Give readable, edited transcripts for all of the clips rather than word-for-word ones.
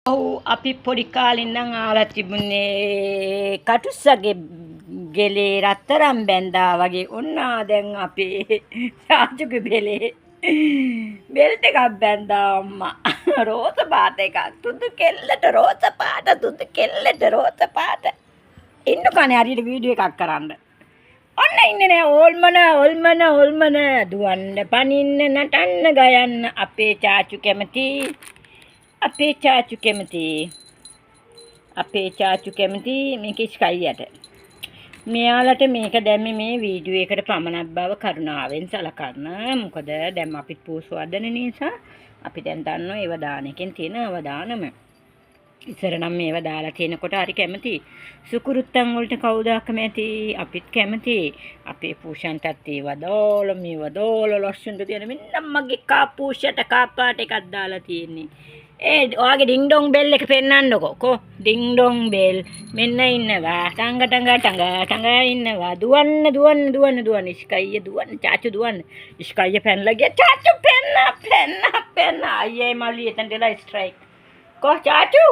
ඔව් අපි පොඩි කාලේ ඉඳන් ආලා තිබුණේ කටුස්සගේ ගෙලේ රත්තරන් බැඳා වගේ. ඔන්නා දැන් අපේ රාජුගේ බෙල් ටිකක් බැඳා අම්මා. රෝස පාට එකක්. තුඩු කෙල්ලට රෝස පාට, තුඩු කෙල්ලට රෝස පාට. ඉන්න කනේ හරියට වීඩියෝ එකක් කරන්න. ඔන්න ඉන්නේ නේ ඕල්මන දුවන්න පනින්න නටන්න ගයන්න අපේ චාචු කැමති. අපේ චාචු කැමති මේක ස්කයියට. මෙයාලට මේක දැම්මේ මේ වීඩියෝ එකට පමණක් බව කරුණාවෙන් සලකන්න. මොකද දැන් අපිත් පූසු වදන නිසා අපි දැන් දන්නවා ඒව දාන එකෙන් තියෙන අවදානම. ඉස්සර නම් මේව දාලා තියෙනකොට හරි කැමති. සුකුරුත්තන් වලට කවුද කැමති? අපිත් කැමති. අපේ පූෂන්ටත් ඒව දාලා ලස්සනට තියෙන මෙන්න මගේ කාපූෂට කාපාට එකක් දාලා තියෙන්නේ. ඔයාගේ ඩිං ඩොං බෙල් එක පෙන්නන්නකෝ. කො ඩිං ඩොං බෙල් මෙන්න ඉන්නවා. ටංග ඉන්නවා. දුවන්න ඉස්කයිය දුවන්න චාචු දුවන්න. ඉස්කයිය පැනලා ගියා. චාචු පෙන්න අයියේ මල්ලි එතන දෙලා ස්ට්‍රයික්. කො චාචු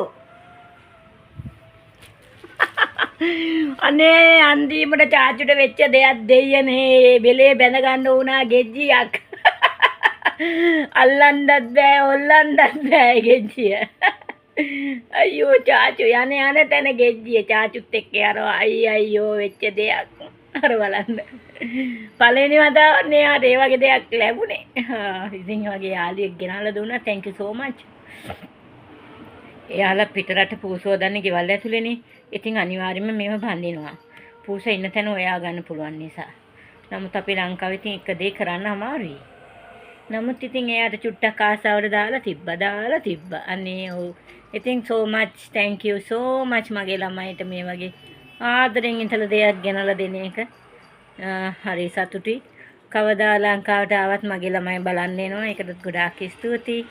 අනේ අන්තිමට චාචුට වෙච්ච දෙයක් දෙයියනේ. බෙලේ බැඳ ගන්න උනා ගෙජ්ජියක්. අල්ලන්නත් බෑ ගෙජ්ජිය. අයියෝ චාචු යන තැන ගෙජ්ජිය චාචුත් එක්ක යනවා. අයියෝ වෙච්ච දෙයක්. අර බලන්න. පළවෙනි වතාවට යාට ඒ වගේ දෙයක් ලැබුණේ. ඉතින් වගේ යාළුවෙක් ගෙනල්ලා දුන්නා. thank you so much. එයාලා පිටරට පූසෝ දන්නේ ගෙවල් ඇතුලේනේ. ඉතින් අනිවාර්යයෙන්ම මේව බඳිනවා. පූස ඉන්න තැන ඔයා ගන්න පුළුවන් නිසා. නමුත් අපි ලංකාවේ ඉතින් එක දේ කරන්න අමාරුයි. නමුත් ඉතින් එයාට චුට්ටක් ආසාවට දාලා තිබ්බා. අනේ ඔව්. ඉතින් so much thank you so much මගේ ළමයිට මේ වගේ ආදරෙන් ඉතල දෙයක් ගෙනලා දෙන එක. හරි සතුටුයි. කවදා ලංකාවට ආවත් මගේ ළමයි බලන්න එනවා. ඒකටත් ගොඩාක් ස්තුතියි.